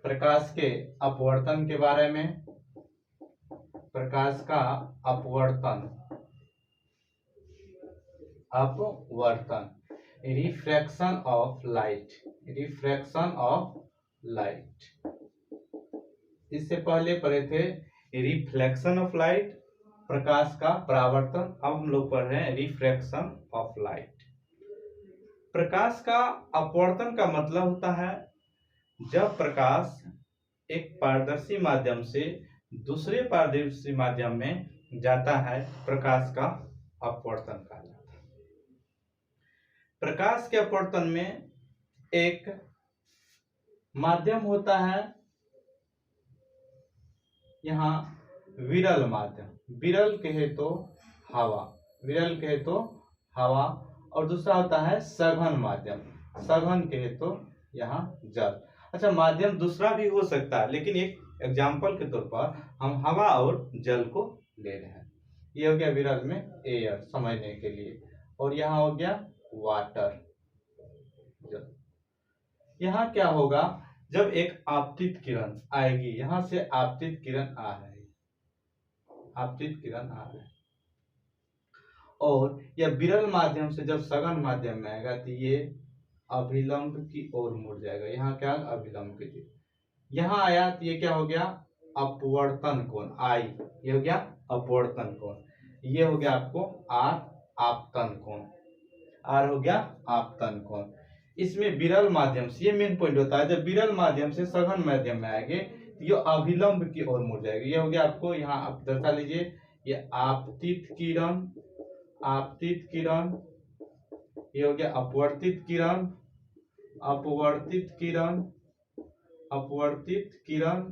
प्रकाश के अपवर्तन के बारे में। प्रकाश का अपवर्तन, refraction of light, refraction of light. इससे पहले पढ़े थे रिफ्लेक्शन ऑफ लाइट, प्रकाश का परावर्तन। अब हम लोग पढ़ रहे हैं रिफ्रैक्शन ऑफ लाइट। प्रकाश का अपवर्तन का मतलब होता है जब प्रकाश एक पारदर्शी माध्यम से दूसरे पारदर्शी माध्यम में जाता है, प्रकाश का अपवर्तन कहलाता है। प्रकाश के अपवर्तन में एक माध्यम होता है यहाँ विरल माध्यम, विरल कहे तो हवा, विरल कहे तो हवा, और दूसरा होता है सघन माध्यम, सघन कहे तो यहाँ जल। अच्छा, माध्यम दूसरा भी हो सकता है, लेकिन एक एग्जाम्पल के तौर पर हम हवा और जल को ले रहे हैं। ये हो गया विरल में एयर, समझने के लिए, और यहाँ हो गया वाटर, जल। यहाँ क्या होगा, जब एक आपतित किरण आएगी, यहां से आपतित किरण आ रही है, आपतित किरण आ रही है, और यह विरल माध्यम से जब सघन माध्यम में आएगा तो ये अभिलंब की ओर मुड़ जाएगा। यहाँ क्या, अभिलंब की ओर। यहाँ आया तो ये क्या हो गया, अपवर्तन कोण, आई, ये हो गया अपवर्तन कोण। ये हो गया आपको आर, आपतन कोण, आर हो गया आपतन कोण। इसमें विरल माध्यम से, ये मेन पॉइंट होता है, जब विरल माध्यम से सघन माध्यम में आएंगे तो ये अभिलंब की ओर मुड़ जाएगी। ये हो गया आपको, यहाँ आप दर्शा लीजिए, ये आपतित किरण, आपतित किरण, ये हो गया अपवर्तित किरण, अपवर्तित किरण, अपवर्तित किरण,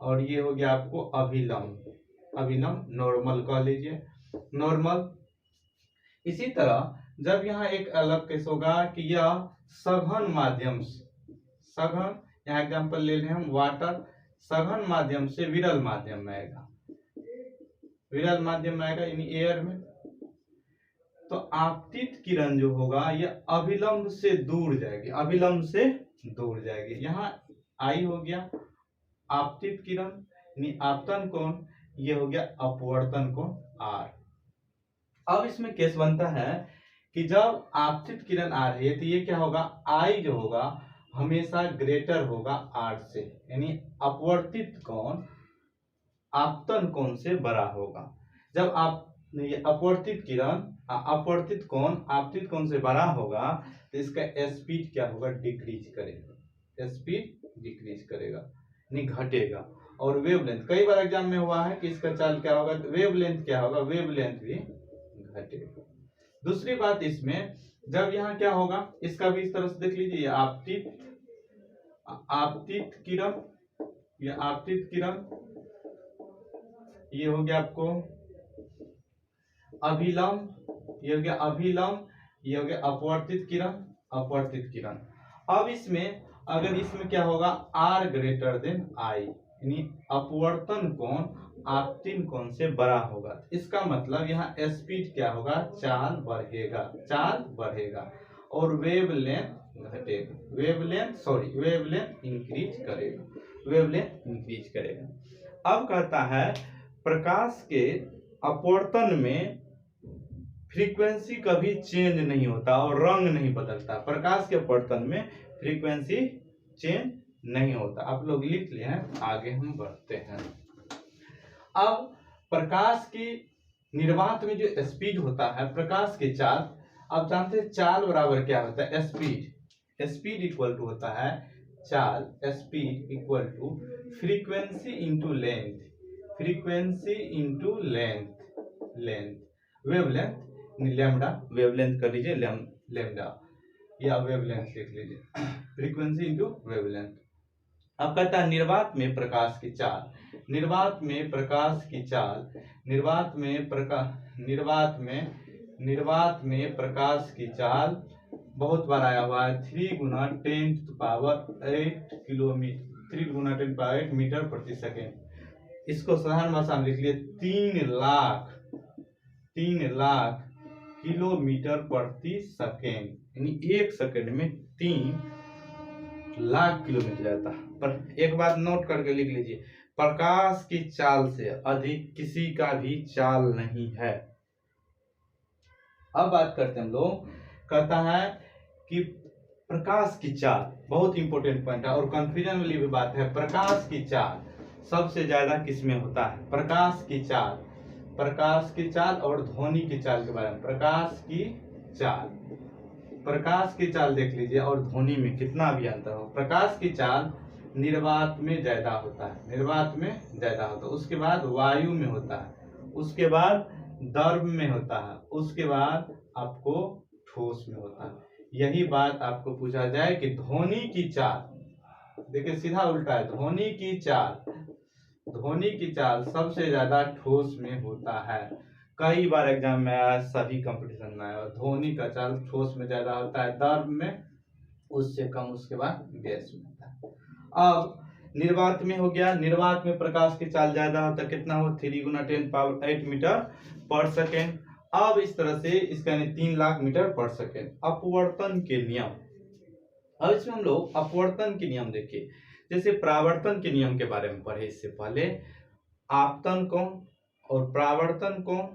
और ये हो गया आपको अभिलंब, अभिलंब, नॉर्मल कह लीजिए, नॉर्मल। इसी तरह जब यहाँ एक अलग केस होगा कि यह सघन माध्यम से, सघन, यहाँ एग्जांपल ले लें हम वाटर, सघन माध्यम से विरल माध्यम में आएगा, विरल माध्यम में आएगा यानी एयर में, तो आपतित किरण जो होगा यह अभिलंब से दूर जाएगी, अभिलंब से दूर जाएगी। यहाँ आई हो गया आपतित किरण यानी आपतन कोण, ये हो गया अपवर्तन कोण आर। अब इसमें केस बनता है कि जब आपतित किरण आ रही है तो ये क्या होगा, आई जो होगा हमेशा ग्रेटर होगा आर से, यानी अपवर्तित कोण आपतन कोण से बड़ा होगा। जब आप ये अपवर्तित किरण, अपवर्तित कोण आपतित कोण से बड़ा होगा तो इसका स्पीड क्या होगा, डिक्रीज करेगा, स्पीड डिक्रीज करेगा यानी घटेगा। और वेवलेंथ, कई बार एग्जाम में हुआ है कि इसका चाल क्या होगा, वेवलेंथ क्या होगा, वेवलेंथ भी घटेगा। दूसरी बात इसमें, जब यहाँ क्या होगा, इसका भी इस तरह से देख लीजिए, आपतित, आपतित किरण, ये आपतित किरण, ये हो गया आपको अभिलंब, ये हो गया अभिलंब, ये हो गया अपवर्तित किरण, अपवर्तित किरण। अब इसमें अगर इसमें क्या होगा, आर ग्रेटर देन आई, यानी अपवर्तन कोण आपतित कोण से बड़ा होगा, इसका मतलब यहाँ स्पीड क्या होगा, चाल बढ़ेगा, चाल बढ़ेगा, और वेवलेंथ घटेगा, वेवलेंथ, सॉरी, वेवलेंथ इंक्रीज करेगा, वेवलेंथ इंक्रीज करेगा। अब कहता है प्रकाश के अपवर्तन में फ्रीक्वेंसी कभी चेंज नहीं होता और रंग नहीं बदलता। प्रकाश के अपवर्तन में फ्रीक्वेंसी चेंज नहीं होता। आप लोग लिख लिए हैं, आगे हम बढ़ते हैं। अब प्रकाश की निर्वात में जो स्पीड होता है, प्रकाश की चाल, आप जानते हैं चाल बराबर क्या होता है, स्पीड, स्पीड इक्वल टू होता है चाल, speed equal to frequency into length, frequency into length, length, wavelength, lambda, wavelength कर लीजिए लैम्डा, या वेवलेंथ लिख लीजिए, फ्रीक्वेंसी इंटू वेवलेंथ। अब कहता है निर्वात में प्रकाश की चाल, निर्वात में प्रकाश की चाल, निर्वात में निर्वात में प्रकाश की चाल बहुत बार आया हुआ है, 3 × 10⁸ किलोमीटर, 3 × 10⁸ मीटर प्रति सेकेंड। इसको साधारण भाषा में लिख लिए 3 लाख किलोमीटर प्रति सेकेंड, यानी 1 सेकेंड में 3 लाख किलोमीटर जाता है। पर एक बात नोट करके लिख लीजिए, प्रकाश की चाल से अधिक किसी का भी चाल नहीं है। अब बात करते हैं हम लोग, कहता है कि प्रकाश की चाल बहुत इंपॉर्टेंट पॉइंट है और कंफ्यूजन वाली भी बात है। प्रकाश की चाल सबसे ज्यादा किसमें होता है? प्रकाश की चाल और ध्वनि की चाल के बारे में। प्रकाश की चाल देख लीजिए और ध्वनि में कितना भी अंतर हो। प्रकाश की चाल निर्वात में ज्यादा होता है, उसके बाद वायु में होता है, उसके बाद द्रव में होता है, उसके बाद आपको ठोस में होता है। यही बात आपको पूछा जाए कि ध्वनि की चाल, देखिए सीधा उल्टा है, ध्वनि की चाल सबसे ज्यादा ठोस में होता है। कई बार एग्जाम में आया, सभी कंपटीशन में आया, ध्वनि का चाल ठोस में ज्यादा होता है, द्रव में उससे कम, उसके बाद गैस में होता है। अब निर्वात में हो गया, निर्वात में प्रकाश की चाल ज्यादा होता है, कितना हो? 3 × 10⁸ मीटर पर सेकेंड। अब इस तरह से इसका यानी 3 लाख मीटर पर सेकेंड। अपवर्तन के नियम, अब इसमें हम लोग अपवर्तन के नियम देखिए। जैसे परावर्तन के नियम के बारे में पढ़े इससे पहले, आपतन कोण और परावर्तन कोण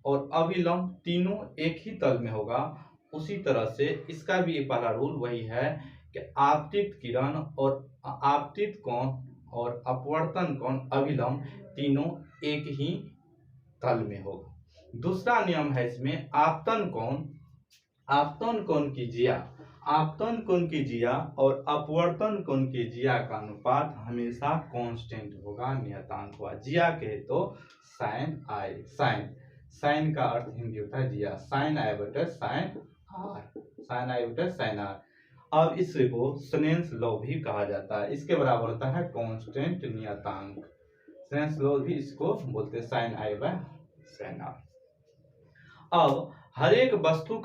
और अभिलंब तीनों एक ही तल में होगा। उसी तरह से इसका भी पहला रूल वही है कि आपतित किरण और आपतित कोण और अपवर्तन कोण, अभिलंब तीनों एक ही तल में होगा। दूसरा नियम है इसमें आपतन कोण की जिया और अपवर्तन कोण की जिया का अनुपात हमेशा कांस्टेंट होगा, नियतांक होगा। जिया कहे तो साइन आई, साइन का अर्थ हिंदी होता है जिया, साइन आई बटे साइन आर। अब इसको स्नेल्स लॉ भी कहा जाता है, इसके बराबर होता है कांस्टेंट नियतांक। स्नेल्स लॉ भी इसको बोलते हैं, sine I by sine R. अब हर एक वस्तु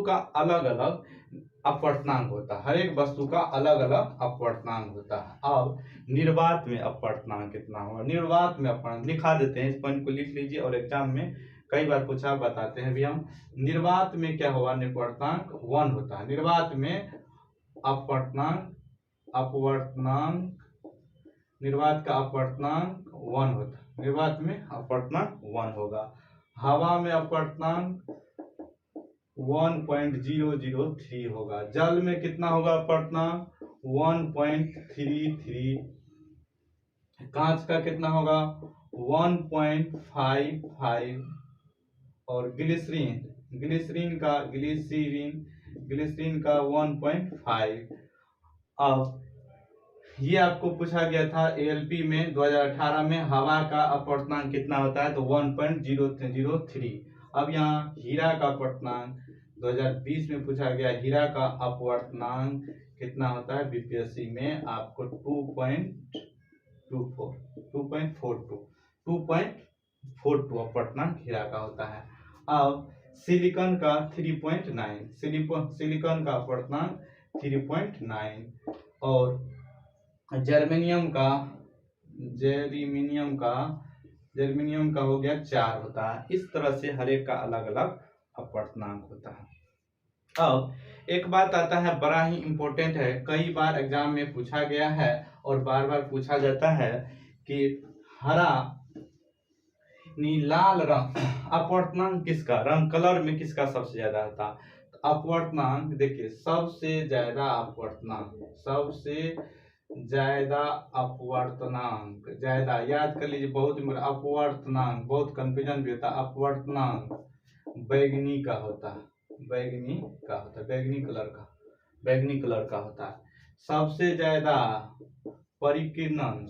का अलग अलग अपवर्तनांक होता है, अब निर्वात में अपवर्तनांक कितना होगा? निर्वात में अपवर्तनांक लिखा देते हैं, इस पॉइंट को लिख लीजिए और एग्जाम में कई बार पूछा, बताते हैं भी हम। निर्वात में क्या होगा? अपवर्तनांक 1 होता है। निर्वात में अपवर्तनांक निर्वात का अपवर्तनांक 1 होता है, निर्वात में अपवर्तनांक 1 होगा। हवा में अपवर्तनांक 1.003 होगा। जल में कितना होगा अपवर्तनांक? 1.33। कांच का कितना होगा? 1.55। और ग्लिसरीन का 1.5। अब ये आपको पूछा गया था एएलपी में 2018 में, हवा का अपवर्तनांक कितना होता है? तो 1.003। अब यहाँ हीरा का अपवर्तनांक 2020 में पूछा गया, हीरा का अपवर्तनांक कितना होता है? बीपीएससी में आपको 2.42 अपवर्तनांक हीरा का होता है। अब सिलिकॉन का 3.9, सिलिकॉन का अपवर्तनांक 3.9 और जर्मेनियम का हो गया 4 होता है। इस तरह से हर एक का अलग अलग अपवर्तनांक होता है। अब एक बात आता है, बड़ा ही इंपॉर्टेंट है, कई बार एग्जाम में पूछा गया है और बार बार पूछा जाता है कि हरा लाल रंग अपवर्तनांक किसका, रंग कलर में किसका सबसे ज्यादा होता है? अपवर्तनांक देखिए, सबसे ज्यादा याद कर लीजिए, बहुत अपवर्तनांक, बहुत कंफ्यूजन भी होता है। अपवर्तनांक बैगनी कलर का होता है। सबसे ज्यादा परिकिरणन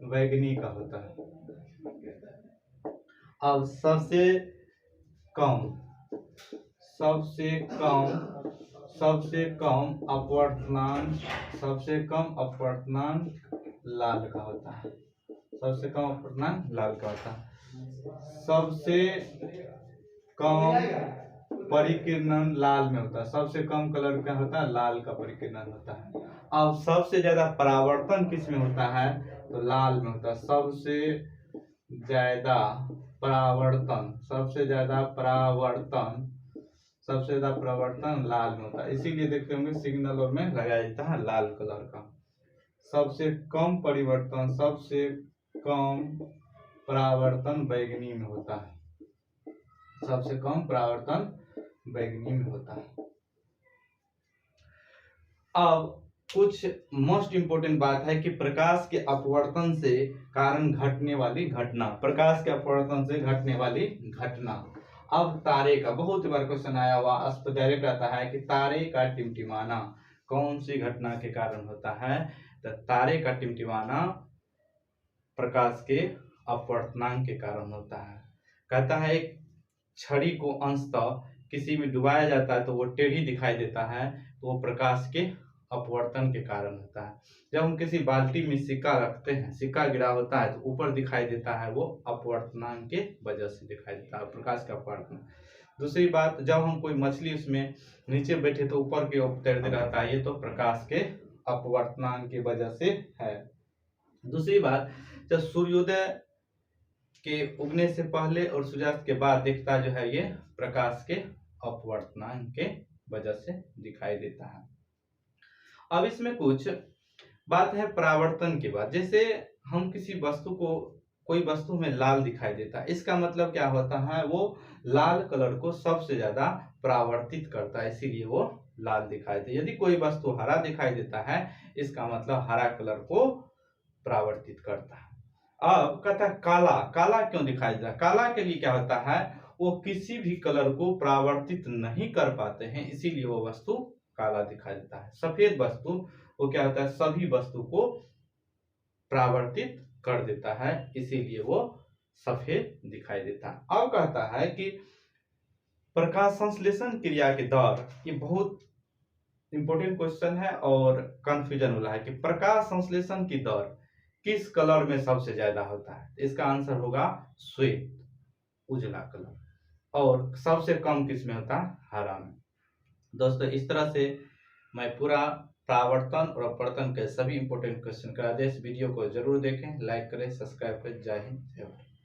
बैगनी का होता है। अब सबसे कम अपवर्तनांक लाल का होता है। सबसे कम परिकिरणन लाल में होता है। सबसे कम कलर क्या होता है? लाल का परिकिरणन होता है। अब सबसे ज्यादा परावर्तन किस में होता है? तो लाल में होता है। सबसे ज्यादा परावर्तन, सबसे ज्यादा परावर्तन लाल में होता है। इसीलिए देखते होंगे सिग्नलों में लगाया जाता है लाल कलर का। सबसे कम परावर्तन बैगनी में होता है। सबसे कम परावर्तन बैगनी में होता है। अब कुछ मोस्ट इंपोर्टेंट बात है कि प्रकाश के अपवर्तन से कारण घटने वाली घटना, प्रकाश के अपवर्तन से घटने वाली घटना। अब तारे का बहुत बार क्वेश्चन आया हुआ, डायरेक्ट आता है कि तारे का टिमटिमाना कौन सी घटना के कारण होता है? तो तारे का टिमटिमाना प्रकाश के अपवर्तनांक के कारण होता है। कहता है एक छड़ी को अंशतः किसी में डुबाया जाता है तो वो टेढ़ी दिखाई देता है, तो वो प्रकाश के अपवर्तन के कारण होता है। जब हम किसी बाल्टी में सिक्का रखते हैं, सिक्का गिरा होता है तो ऊपर दिखाई देता है, वो अपवर्तनांक के वजह से दिखाई देता है, प्रकाश का अपवर्तन। दूसरी बात, जब हम कोई मछली उसमें नीचे बैठे तो ऊपर की ओर तैरते रहता है, ये तो प्रकाश के अपवर्तनांक की वजह से है। दूसरी बात, जब सूर्योदय के उगने से पहले और सूर्यास्त के बाद दिखता जो है, ये प्रकाश के अपवर्तनांक के वजह से दिखाई देता है। अब इसमें कुछ बात है परावर्तन के बाद। जैसे हम किसी वस्तु को, कोई वस्तु में लाल दिखाई देता है, इसका मतलब क्या होता है? वो लाल कलर को सबसे ज्यादा परावर्तित करता है, इसीलिए वो लाल दिखाई देता है। यदि कोई वस्तु हरा दिखाई देता है, इसका मतलब हरा कलर को परावर्तित करता है। अब कहता है काला, काला क्यों दिखाई देता है? काला के लिए क्या होता है? वो किसी भी कलर को परावर्तित नहीं कर पाते हैं, इसीलिए वो वस्तु काला दिखाई देता है। सफेद वस्तु वो क्या होता है? सभी वस्तु को परावर्तित कर देता है, इसीलिए वो सफेद दिखाई देता है। अब कहता है कि प्रकाश संश्लेषण क्रिया के दर, ये बहुत इंपॉर्टेंट क्वेश्चन है और कंफ्यूजन वाला है कि प्रकाश संश्लेषण की दर किस कलर में सबसे ज्यादा होता है? इसका आंसर होगा श्वेत, उजला कलर, और सबसे कम किस में होता है? हरा में। दोस्तों, इस तरह से मैं पूरा परावर्तन और अपवर्तन के सभी इंपॉर्टेंट क्वेश्चन करा दे। इस वीडियो को जरूर देखें, लाइक करें, सब्सक्राइब करें। जय हिंद, जय भारत।